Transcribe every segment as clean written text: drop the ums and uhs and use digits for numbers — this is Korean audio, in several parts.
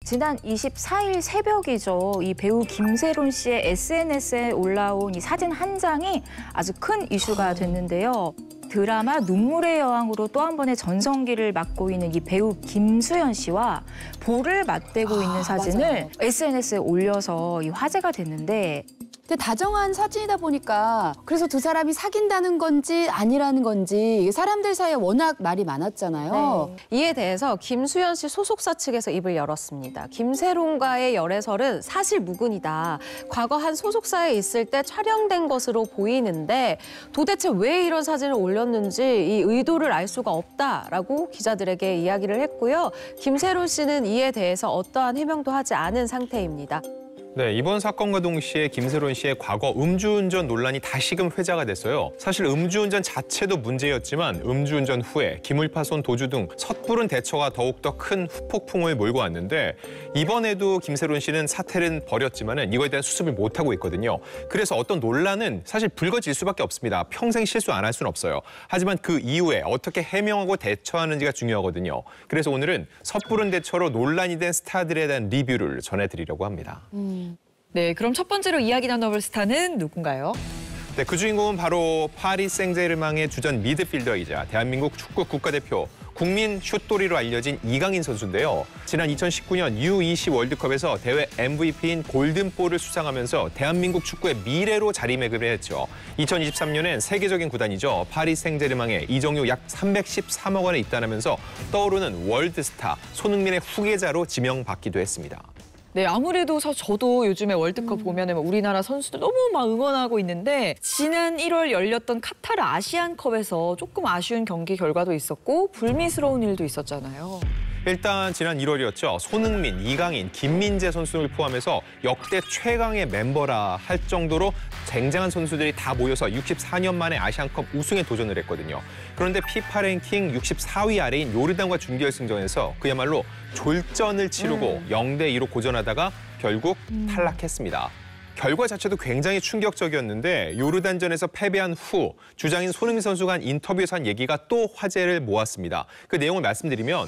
지난 24일 새벽이죠. 이 배우 김세론 씨의 SNS에 올라온 이 사진 한 장이 아주 큰 이슈가 됐는데요. 드라마 눈물의 여왕으로 또 한 번의 전성기를 맞고 있는 이 배우 김수현 씨와 볼을 맞대고 있는 사진을 맞아요. SNS에 올려서 이 화제가 됐는데 근데 다정한 사진이다 보니까 그래서 두 사람이 사귄다는 건지 아니라는 건지 이게 사람들 사이에 워낙 말이 많았잖아요. 네. 이에 대해서 김수현 씨 소속사 측에서 입을 열었습니다. 김세론과의 열애설은 사실 무근이다. 과거 한 소속사에 있을 때 촬영된 것으로 보이는데 도대체 왜 이런 사진을 올렸는지 이 의도를 알 수가 없다라고 기자들에게 이야기를 했고요. 김세론 씨는 이에 대해서 어떠한 해명도 하지 않은 상태입니다. 네, 이번 사건과 동시에 김세론 씨의 과거 음주운전 논란이 다시금 회자가 됐어요. 사실 음주운전 자체도 문제였지만 음주운전 후에 기물파손, 도주 등 섣부른 대처가 더욱더 큰 후폭풍을 몰고 왔는데 이번에도 김세론 씨는 사태는 벌였지만 이거에 대한 수습을 못하고 있거든요. 그래서 어떤 논란은 사실 불거질 수밖에 없습니다. 평생 실수 안 할 수는 없어요. 하지만 그 이후에 어떻게 해명하고 대처하는지가 중요하거든요. 그래서 오늘은 섣부른 대처로 논란이 된 스타들에 대한 리뷰를 전해드리려고 합니다. 네, 그럼 첫 번째로 이야기 나눠볼 스타는 누군가요? 네, 그 주인공은 바로 파리 생제르맹의 주전 미드필더이자 대한민국 축구 국가대표 국민 슛돌이로 알려진 이강인 선수인데요. 지난 2019년 U20 월드컵에서 대회 MVP인 골든볼을 수상하면서 대한민국 축구의 미래로 자리매김을 했죠. 2023년엔 세계적인 구단이죠. 파리 생제르맹에 이적료 약 313억 원에 입단하면서 떠오르는 월드스타 손흥민의 후계자로 지명받기도 했습니다. 네, 아무래도 저도 요즘에 월드컵 보면은 우리나라 선수들 너무 막 응원하고 있는데 지난 1월 열렸던 카타르 아시안컵에서 조금 아쉬운 경기 결과도 있었고 불미스러운 일도 있었잖아요. 일단 지난 1월이었죠. 손흥민, 이강인, 김민재 선수를 포함해서 역대 최강의 멤버라 할 정도로 쟁쟁한 선수들이 다 모여서 64년 만에 아시안컵 우승에 도전을 했거든요. 그런데 피파 랭킹 64위 아래인 요르단과 준결승전에서 그야말로 졸전을 치르고 0대2로 고전하다가 결국 탈락했습니다. 결과 자체도 굉장히 충격적이었는데 요르단전에서 패배한 후 주장인 손흥민 선수가 한 인터뷰에서 한 얘기가 또 화제를 모았습니다. 그 내용을 말씀드리면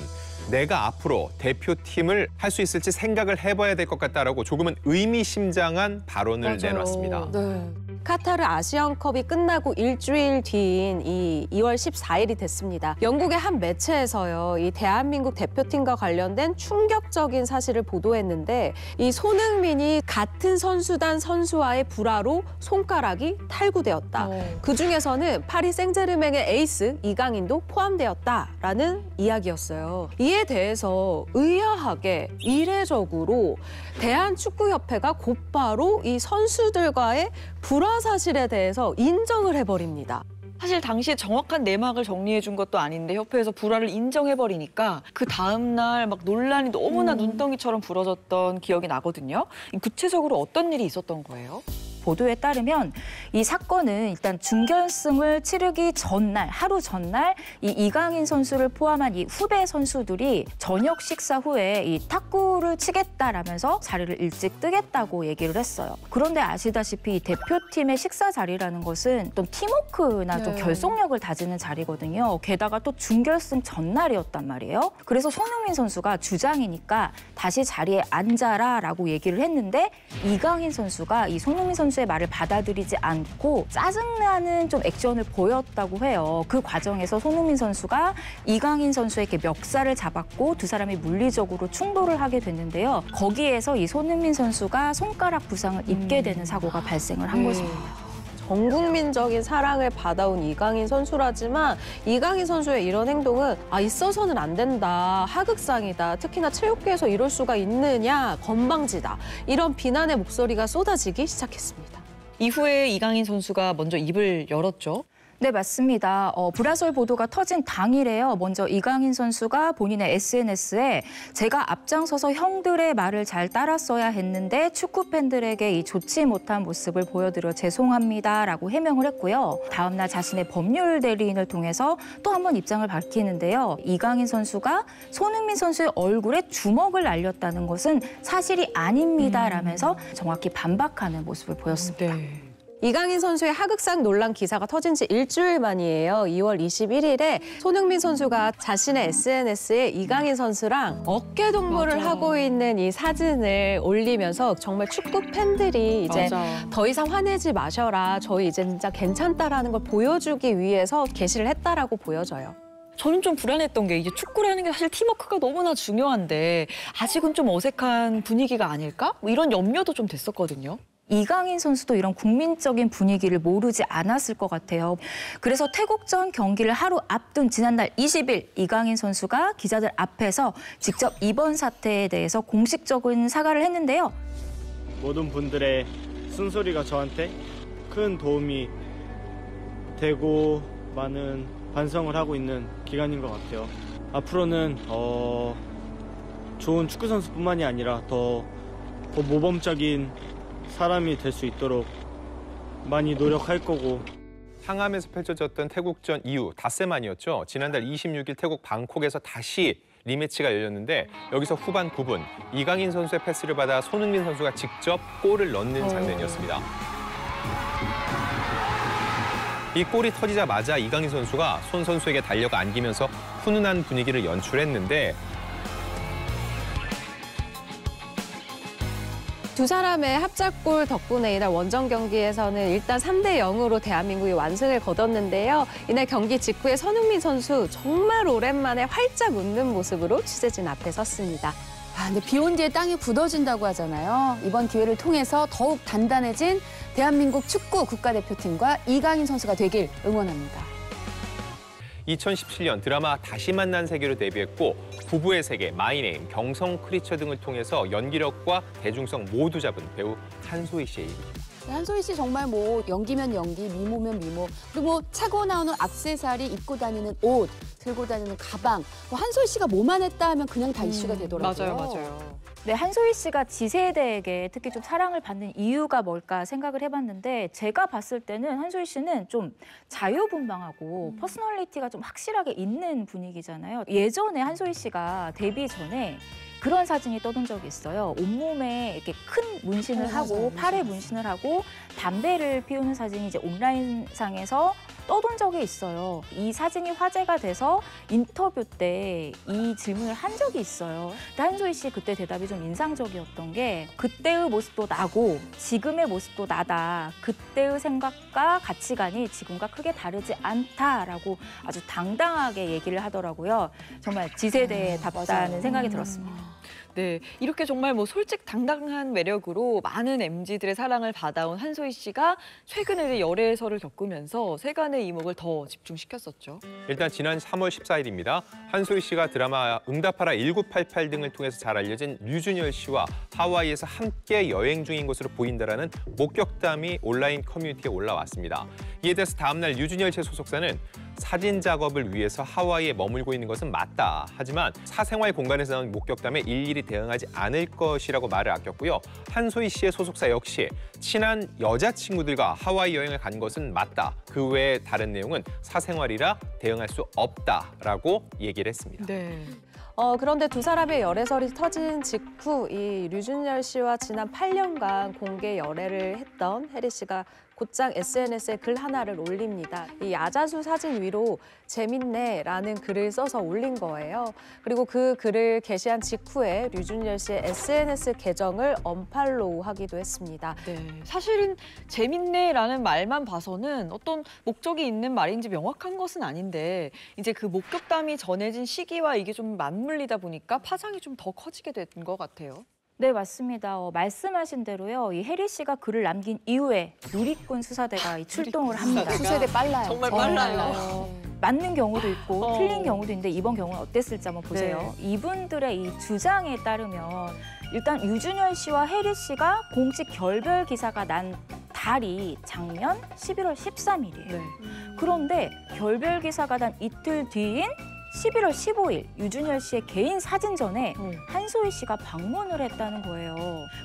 내가 앞으로 대표팀을 할 수 있을지 생각을 해봐야 될 것 같다라고 조금은 의미심장한 발언을 내놨습니다. 네. 카타르 아시안컵이 끝나고 일주일 뒤인 이 2월 14일이 됐습니다. 영국의 한 매체에서요, 이 대한민국 대표팀과 관련된 충격적인 사실을 보도했는데 이 손흥민이 같은 선수단 선수와의 불화로 손가락이 탈구되었다. 그중에서는 파리 생제르맹의 에이스 이강인도 포함되었다라는 이야기였어요. 이에 대해서 의아하게 이례적으로 대한축구협회가 곧바로 이 선수들과의 불화 사실에 대해서 인정을 해버립니다. 사실 당시에 정확한 내막을 정리해준 것도 아닌데 협회에서 불화를 인정해버리니까 그 다음 날 막 논란이 너무나 눈덩이처럼 불어졌던 기억이 나거든요. 구체적으로 어떤 일이 있었던 거예요? 보도에 따르면 이 사건은 일단 준결승을 치르기 전날, 하루 전날 이 이강인 선수를 포함한 이 후배 선수들이 저녁 식사 후에 이 탁구를 치겠다라면서 자리를 일찍 뜨겠다고 얘기를 했어요. 그런데 아시다시피 이 대표팀의 식사 자리라는 것은 어떤 팀워크나 좀 결속력을 다지는 자리거든요. 게다가 또 준결승 전날이었단 말이에요. 그래서 손흥민 선수가 주장이니까 다시 자리에 앉아라라고 얘기를 했는데 이강인 선수가 이 손흥민 선수의 말을 받아들이지 않고 짜증나는 좀 액션을 보였다고 해요. 그 과정에서 손흥민 선수가 이강인 선수에게 멱살을 잡았고 두 사람이 물리적으로 충돌을 하게 됐는데요. 거기에서 이 손흥민 선수가 손가락 부상을 입게 되는 사고가 발생을 한 것입니다. 전국민적인 사랑을 받아온 이강인 선수라지만 이강인 선수의 이런 행동은 있어서는 안 된다, 하극상이다, 특히나 체육계에서 이럴 수가 있느냐, 건방지다 이런 비난의 목소리가 쏟아지기 시작했습니다. 이후에 이강인 선수가 먼저 입을 열었죠. 네, 맞습니다. 불화설 보도가 터진 당일에요. 먼저 이강인 선수가 본인의 SNS에 제가 앞장서서 형들의 말을 잘 따랐어야 했는데 축구 팬들에게 이 좋지 못한 모습을 보여드려 죄송합니다라고 해명을 했고요. 다음 날 자신의 법률 대리인을 통해서 또 한 번 입장을 밝히는데요. 이강인 선수가 손흥민 선수의 얼굴에 주먹을 날렸다는 것은 사실이 아닙니다라면서 정확히 반박하는 모습을 보였습니다. 네. 이강인 선수의 하극상 논란 기사가 터진 지 일주일 만이에요. 2월 21일에 손흥민 선수가 자신의 SNS에 이강인 선수랑 어깨 동무를 하고 있는 이 사진을 올리면서 정말 축구 팬들이 이제 더 이상 화내지 마셔라. 저희 이제 진짜 괜찮다라는 걸 보여주기 위해서 게시를 했다라고 보여져요. 저는 좀 불안했던 게 이제 축구라는 게 사실 팀워크가 너무나 중요한데 아직은 좀 어색한 분위기가 아닐까? 뭐 이런 염려도 좀 됐었거든요. 이강인 선수도 이런 국민적인 분위기를 모르지 않았을 것 같아요. 그래서 태국전 경기를 하루 앞둔 지난달 20일 이강인 선수가 기자들 앞에서 직접 이번 사태에 대해서 공식적인 사과를 했는데요. 모든 분들의 쓴소리가 저한테 큰 도움이 되고 많은 반성을 하고 있는 기간인 것 같아요. 앞으로는 좋은 축구 선수뿐만이 아니라 더 모범적인 사람이 될 수 있도록 많이 노력할 거고. 상암에서 펼쳐졌던 태국전 이후 닷새 만이었죠. 지난달 26일 태국 방콕에서 다시 리매치가 열렸는데 여기서 후반 9분 이강인 선수의 패스를 받아 손흥민 선수가 직접 골을 넣는 장면이었습니다. 이 골이 터지자마자 이강인 선수가 손 선수에게 달려가 안기면서 훈훈한 분위기를 연출했는데 두 사람의 합작골 덕분에 이날 원정 경기에서는 일단 3대 0으로 대한민국이 완승을 거뒀는데요. 이날 경기 직후에 손흥민 선수 정말 오랜만에 활짝 웃는 모습으로 취재진 앞에 섰습니다. 근데 비 온 뒤에 땅이 굳어진다고 하잖아요. 이번 기회를 통해서 더욱 단단해진 대한민국 축구 국가대표팀과 이강인 선수가 되길 응원합니다. 2017년 드라마 다시 만난 세계로 데뷔했고 부부의 세계, 마이네임, 경성 크리처 등을 통해서 연기력과 대중성 모두 잡은 배우 한소희 씨의 일입니다. 한소희 씨 정말 뭐 연기면 연기, 미모면 미모, 그리고 뭐 차고 나오는 액세서리, 입고 다니는 옷, 들고 다니는 가방, 뭐 한소희 씨가 뭐만 했다 하면 그냥 다 이슈가 되더라고요. 맞아요. 네, 한소희 씨가 지세대에게 특히 좀 사랑을 받는 이유가 뭘까 생각을 해봤는데 제가 봤을 때는 한소희 씨는 좀 자유분방하고 퍼스널리티가 좀 확실하게 있는 분위기잖아요. 예전에 한소희 씨가 데뷔 전에 그런 사진이 떠돈 적이 있어요. 온몸에 이렇게 큰 문신을 하고 팔에 문신을 하고 담배를 피우는 사진이 이제 온라인상에서 떠돈 적이 있어요. 이 사진이 화제가 돼서 인터뷰 때 이 질문을 한 적이 있어요. 근데 한소희 씨 그때 대답이 좀 인상적이었던 게 그때의 모습도 나고 지금의 모습도 나다. 그때의 생각과 가치관이 지금과 크게 다르지 않다라고 아주 당당하게 얘기를 하더라고요. 정말 지세대답다는 생각이 들었습니다. 네, 이렇게 정말 뭐 솔직당당한 매력으로 많은 MZ들의 사랑을 받아온 한소희 씨가 최근에 열애설을 겪으면서 세간의 이목을 더 집중시켰었죠. 일단 지난 3월 14일입니다. 한소희 씨가 드라마 응답하라 1988 등을 통해서 잘 알려진 류준열 씨와 하와이에서 함께 여행 중인 것으로 보인다라는 목격담이 온라인 커뮤니티에 올라왔습니다. 이에 대해서 다음 날 류준열 씨 소속사는 사진 작업을 위해서 하와이에 머물고 있는 것은 맞다. 하지만 사생활 공간에서 나온 목격담에 일일이 대응하지 않을 것이라고 말을 아꼈고요. 한소희 씨의 소속사 역시 친한 여자친구들과 하와이 여행을 간 것은 맞다. 그 외에 다른 내용은 사생활이라 대응할 수 없다라고 얘기를 했습니다. 네. 그런데 두 사람의 열애설이 터진 직후 이 류준열 씨와 지난 8년간 공개 열애를 했던 혜리 씨가 곧장 SNS에 글 하나를 올립니다. 이 야자수 사진 위로 재밌네라는 글을 써서 올린 거예요. 그리고 그 글을 게시한 직후에 류준열 씨의 SNS 계정을 언팔로우하기도 했습니다. 네, 사실은 재밌네라는 말만 봐서는 어떤 목적이 있는 말인지 명확한 것은 아닌데 이제 그 목격담이 전해진 시기와 이게 좀 맞물리다 보니까 파장이 좀 더 커지게 된 것 같아요. 네, 맞습니다. 말씀하신 대로요. 이 혜리 씨가 글을 남긴 이후에 누리꾼 수사대가 출동을 합니다. 수세대 빨라요. 정말 빨라요. 맞는 경우도 있고 틀린 경우도 있는데 이번 경우는 어땠을지 한번 보세요. 이분들의 이 주장에 따르면 일단 유준열 씨와 혜리 씨가 공식 결별 기사가 난 달이 작년 11월 13일이에요. 그런데 결별 기사가 난 이틀 뒤인 11월 15일 유준열 씨의 개인 사진전에 한소희 씨가 방문을 했다는 거예요.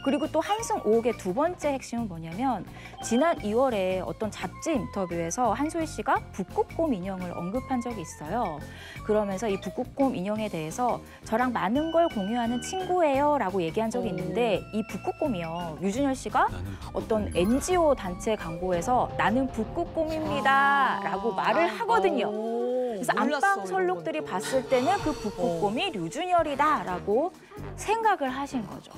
그리고 또 한승 의혹의 두 번째 핵심은 뭐냐면 지난 2월에 어떤 잡지 인터뷰에서 한소희 씨가 북극곰 인형을 언급한 적이 있어요. 그러면서 이 북극곰 인형에 대해서 저랑 많은 걸 공유하는 친구예요 라고 얘기한 적이 있는데 이 북극곰이요. 유준열 씨가 어떤 NGO 단체 광고에서 나는 북극곰입니다 라고 말을 하거든요. 그래서 안방 설록들이 봤을 때는 그 북극곰이 류준열이다라고 생각을 하신 거죠.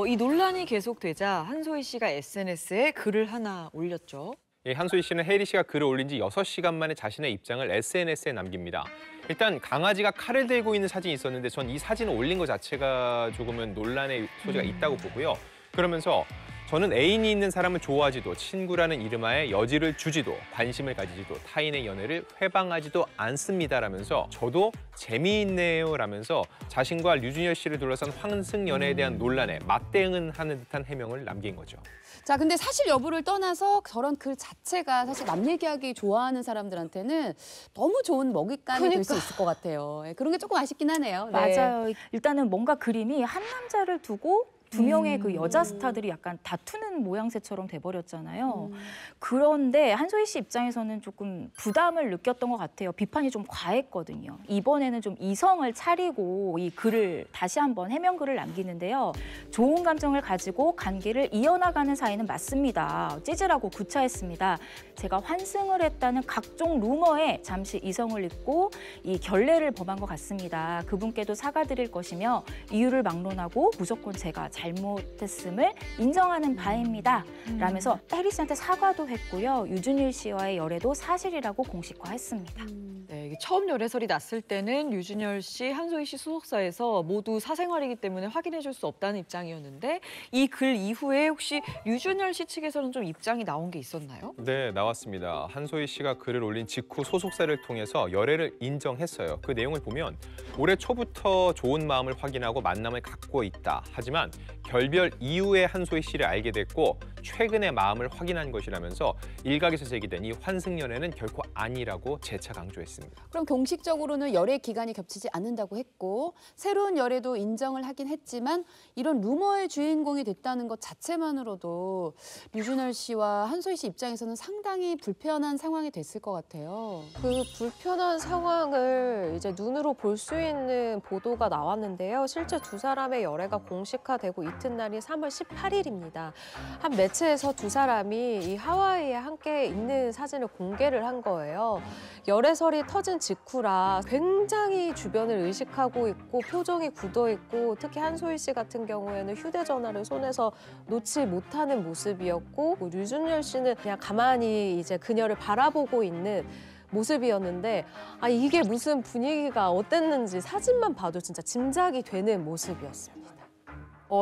이 논란이 계속되자 한소희 씨가 SNS에 글을 하나 올렸죠. 예, 한소희 씨는 혜리 씨가 글을 올린 지 6시간 만에 자신의 입장을 SNS에 남깁니다. 일단 강아지가 칼을 들고 있는 사진이 있었는데 전 이 사진을 올린 것 자체가 조금은 논란의 소지가 있다고 보고요. 그러면서 저는 애인이 있는 사람을 좋아하지도 친구라는 이름하에 여지를 주지도 관심을 가지지도 타인의 연애를 회방하지도 않습니다라면서 저도 재미있네요라면서 자신과 류준열 씨를 둘러싼 환승 연애에 대한 논란에 맞대응은 하는 듯한 해명을 남긴 거죠. 자, 근데 사실 여부를 떠나서 저런 글 자체가 사실 남 얘기하기 좋아하는 사람들한테는 너무 좋은 먹잇감이 될 수 있을 것 같아요. 그런 게 조금 아쉽긴 하네요. 네. 맞아요. 일단은 뭔가 그림이 한 남자를 두고 두 명의 그 여자 스타들이 약간 다투는 모양새처럼 돼버렸잖아요. 그런데 한소희 씨 입장에서는 조금 부담을 느꼈던 것 같아요. 비판이 좀 과했거든요. 이번에는 좀 이성을 차리고 이 글을 다시 한번 해명글을 남기는데요. 좋은 감정을 가지고 관계를 이어나가는 사이는 맞습니다. 찌질하고 구차했습니다. 제가 환승을 했다는 각종 루머에 잠시 이성을 잃고 이 결례를 범한 것 같습니다. 그분께도 사과드릴 것이며 이유를 막론하고 무조건 제가 잘못했음을 인정하는 바입니다. 라면서 혜리 씨한테 사과도 했고요. 유준일 씨와의 열애도 사실이라고 공식화했습니다. 네, 이게 처음 열애설이 났을 때는 류준열 씨, 한소희 씨 소속사에서 모두 사생활이기 때문에 확인해 줄 수 없다는 입장이었는데 이 글 이후에 혹시 류준열 씨 측에서는 좀 입장이 나온 게 있었나요? 네, 나왔습니다. 한소희 씨가 글을 올린 직후 소속사를 통해서 열애를 인정했어요. 그 내용을 보면 올해 초부터 좋은 마음을 확인하고 만남을 갖고 있다. 하지만 결별 이후에 한소희 씨를 알게 됐고 최근에 마음을 확인한 것이라면서 일각에서 제기된 이 환승연애는 결코 아니라고 재차 강조했습니다. 그럼 공식적으로는 열애 기간이 겹치지 않는다고 했고 새로운 열애도 인정을 하긴 했지만 이런 루머의 주인공이 됐다는 것 자체만으로도 류준열 씨와 한소희 씨 입장에서는 상당히 불편한 상황이 됐을 것 같아요. 그 불편한 상황을 이제 눈으로 볼 수 있는 보도가 나왔는데요. 실제 두 사람의 열애가 공식화되고 이튿날이 3월 18일입니다. 한 매체에서 두 사람이 이 하와이에 함께 있는 사진을 공개를 한 거예요. 열애설이 터진 직후라 굉장히 주변을 의식하고 있고 표정이 굳어 있고 특히 한소희 씨 같은 경우에는 휴대전화를 손에서 놓지 못하는 모습이었고 류준열 씨는 그냥 가만히 이제 그녀를 바라보고 있는 모습이었는데 이게 무슨 분위기가 어땠는지 사진만 봐도 진짜 짐작이 되는 모습이었습니다.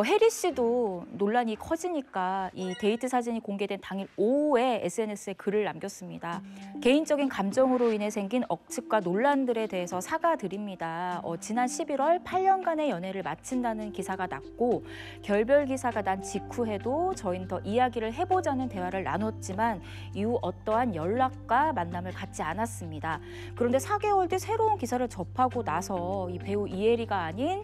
혜리 씨도 논란이 커지니까 이 데이트 사진이 공개된 당일 오후에 SNS에 글을 남겼습니다. 개인적인 감정으로 인해 생긴 억측과 논란들에 대해서 사과드립니다. 지난 11월 8년간의 연애를 마친다는 기사가 났고 결별 기사가 난 직후에도 저희는 더 이야기를 해보자는 대화를 나눴지만 이후 어떠한 연락과 만남을 갖지 않았습니다. 그런데 4개월 뒤 새로운 기사를 접하고 나서 이 배우 이혜리가 아닌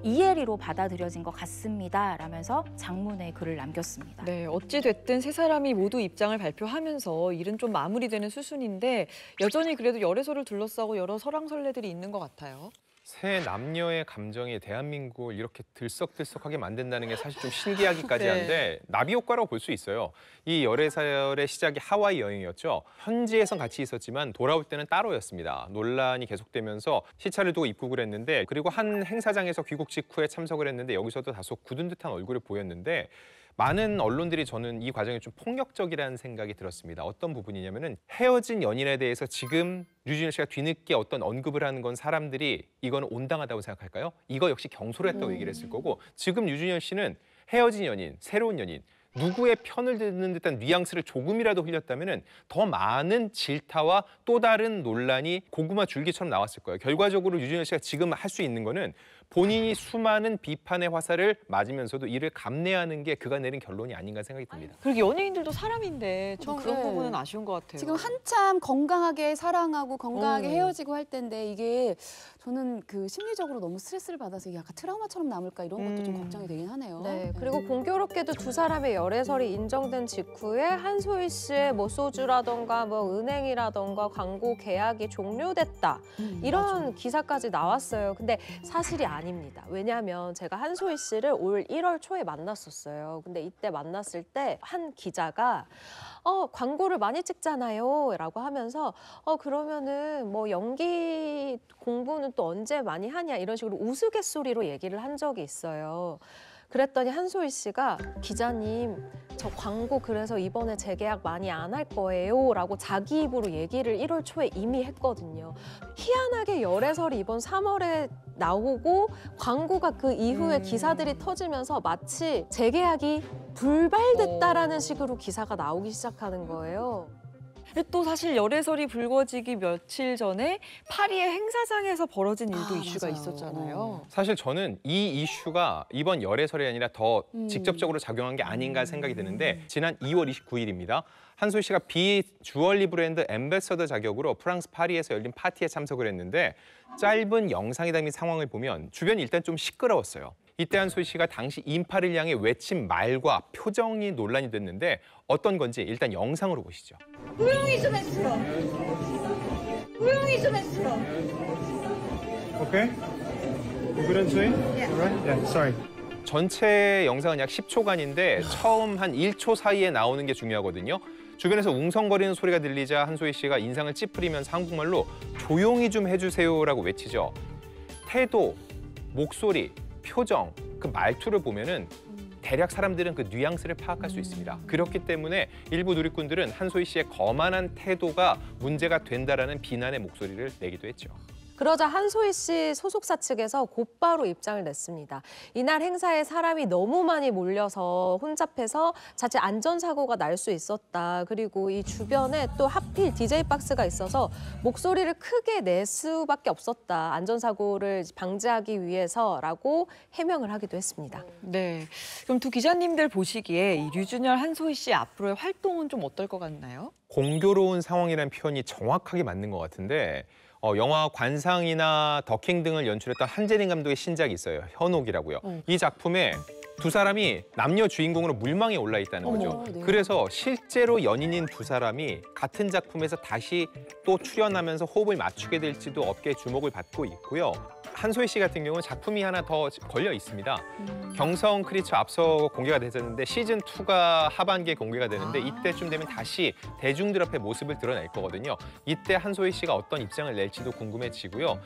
이혜리로 받아들여진 것 같습니다. 라면서 장문의 글을 남겼습니다. 네, 어찌 됐든 세 사람이 모두 입장을 발표하면서 일은 좀 마무리되는 수순인데 여전히 그래도 열애설을 둘러싸고 여러 설왕설래들이 있는 것 같아요. 세 남녀의 감정이 대한민국을 이렇게 들썩들썩하게 만든다는 게 사실 좀 신기하기까지 네. 한데 나비 효과라고 볼 수 있어요. 이 열애설의 시작이 하와이 여행이었죠. 현지에선 같이 있었지만 돌아올 때는 따로였습니다. 논란이 계속되면서 시차를 두고 입국을 했는데 그리고 한 행사장에서 귀국 직후에 참석을 했는데 여기서도 다소 굳은 듯한 얼굴을 보였는데 많은 언론들이 저는 이 과정이 좀 폭력적이라는 생각이 들었습니다. 어떤 부분이냐면은 헤어진 연인에 대해서 지금 류준열 씨가 뒤늦게 어떤 언급을 하는 건 사람들이 이거는 온당하다고 생각할까요? 이거 역시 경솔했다고 얘기를 했을 거고 지금 류준열 씨는 헤어진 연인, 새로운 연인 누구의 편을 드는 듯한 뉘앙스를 조금이라도 흘렸다면 더 많은 질타와 또 다른 논란이 고구마 줄기처럼 나왔을 거예요. 결과적으로 류준열 씨가 지금 할 수 있는 거는 본인이 수많은 비판의 화살을 맞으면서도 이를 감내하는 게 그가 내린 결론이 아닌가 생각이 듭니다. 그리고 연예인들도 사람인데 좀 그런 네. 부분은 아쉬운 것 같아요. 지금 한참 건강하게 사랑하고 건강하게 어. 헤어지고 할 텐데 이게 저는 그 심리적으로 너무 스트레스를 받아서 이게 약간 트라우마처럼 남을까 이런 것도 좀 걱정이 되긴 하네요. 네, 그리고 공교롭게도 두 사람의 열애설이 인정된 직후에 한소희 씨의 뭐 소주라던가 뭐 은행이라던가 광고 계약이 종료됐다. 이런 기사까지 나왔어요. 근데 사실이 아닙니다. 왜냐하면 제가 한소희 씨를 올 1월 초에 만났었어요. 근데 이때 만났을 때 한 기자가 광고를 많이 찍잖아요 라고 하면서 그러면은 뭐 연기 공부는 또 언제 많이 하냐 이런 식으로 우스갯소리로 얘기를 한 적이 있어요. 그랬더니 한소희 씨가 기자님 저 광고 그래서 이번에 재계약 많이 안 할 거예요 라고 자기 입으로 얘기를 1월 초에 이미 했거든요. 희한하게 열애설이 이번 3월에 나오고 광고가 그 이후에 기사들이 터지면서 마치 재계약이 불발됐다라는 식으로 기사가 나오기 시작하는 거예요. 근데 또 사실 열애설이 불거지기 며칠 전에 파리의 행사장에서 벌어진 일도 이슈가 맞아요. 있었잖아요. 사실 저는 이 이슈가 이번 열애설이 아니라 더 직접적으로 작용한 게 아닌가 생각이 드는데 지난 2월 29일입니다. 한소희 씨가 비주얼리 브랜드 앰베서더 자격으로 프랑스 파리에서 열린 파티에 참석을 했는데 짧은 영상이 담긴 상황을 보면 주변이 일단 좀 시끄러웠어요. 이때 한소희 씨가 당시 인파를 향해 외친 말과 표정이 논란이 됐는데 어떤 건지 일단 영상으로 보시죠. 조용히 좀 해주세요. 조용히 좀 해주세요. Okay? You good and sweet? Alright? Yeah, sorry. 전체 영상은 약 10초간인데 처음 한 1초 사이에 나오는 게 중요하거든요. 주변에서 웅성거리는 소리가 들리자 한소희 씨가 인상을 찌푸리면서 한국말로 조용히 좀 해주세요라고 외치죠. 태도, 목소리, 표정, 그 말투를 보면은 대략 사람들은 그 뉘앙스를 파악할 수 있습니다. 그렇기 때문에 일부 누리꾼들은 한소희 씨의 거만한 태도가 문제가 된다라는 비난의 목소리를 내기도 했죠. 그러자 한소희 씨 소속사 측에서 곧바로 입장을 냈습니다. 이날 행사에 사람이 너무 많이 몰려서 혼잡해서 자칫 안전사고가 날 수 있었다. 그리고 이 주변에 또 하필 DJ 박스가 있어서 목소리를 크게 낼 수밖에 없었다. 안전사고를 방지하기 위해서라고 해명을 하기도 했습니다. 네. 그럼 두 기자님들 보시기에 이 류준열, 한소희 씨 앞으로의 활동은 좀 어떨 것 같나요? 공교로운 상황이라는 표현이 정확하게 맞는 것 같은데 영화 관상이나 더킹 등을 연출했던 한재림 감독의 신작이 있어요. 현옥이라고요. 이 작품에 두 사람이 남녀 주인공으로 물망에 올라 있다는 거죠. 네. 그래서 실제로 연인인 두 사람이 같은 작품에서 다시 또 출연하면서 호흡을 맞추게 될지도 업계의 주목을 받고 있고요. 한소희 씨 같은 경우는 작품이 하나 더 걸려 있습니다. 경성 크리처 앞서 공개가 됐었는데 시즌2가 하반기에 공개가 되는데 이때쯤 되면 다시 대중들 앞에 모습을 드러낼 거거든요. 이때 한소희 씨가 어떤 입장을 낼지도 궁금해지고요.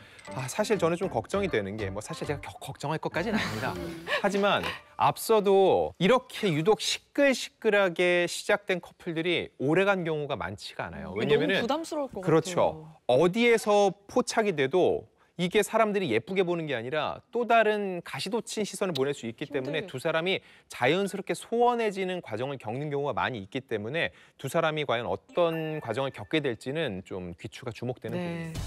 사실 저는 좀 걱정이 되는 게 사실 제가 걱정할 것까지는 아닙니다. 하지만 앞서도 이렇게 유독 시끌시끌하게 시작된 커플들이 오래간 경우가 많지가 않아요. 왜냐면은 너무 부담스러울 것 그렇죠. 같아요. 어디에서 포착이 돼도 이게 사람들이 예쁘게 보는 게 아니라 또 다른 가시돋친 시선을 보낼 수 있기 때문에 두 사람이 자연스럽게 소원해지는 과정을 겪는 경우가 많이 있기 때문에 두 사람이 과연 어떤 과정을 겪게 될지는 좀 귀추가 주목되는 부분입니다.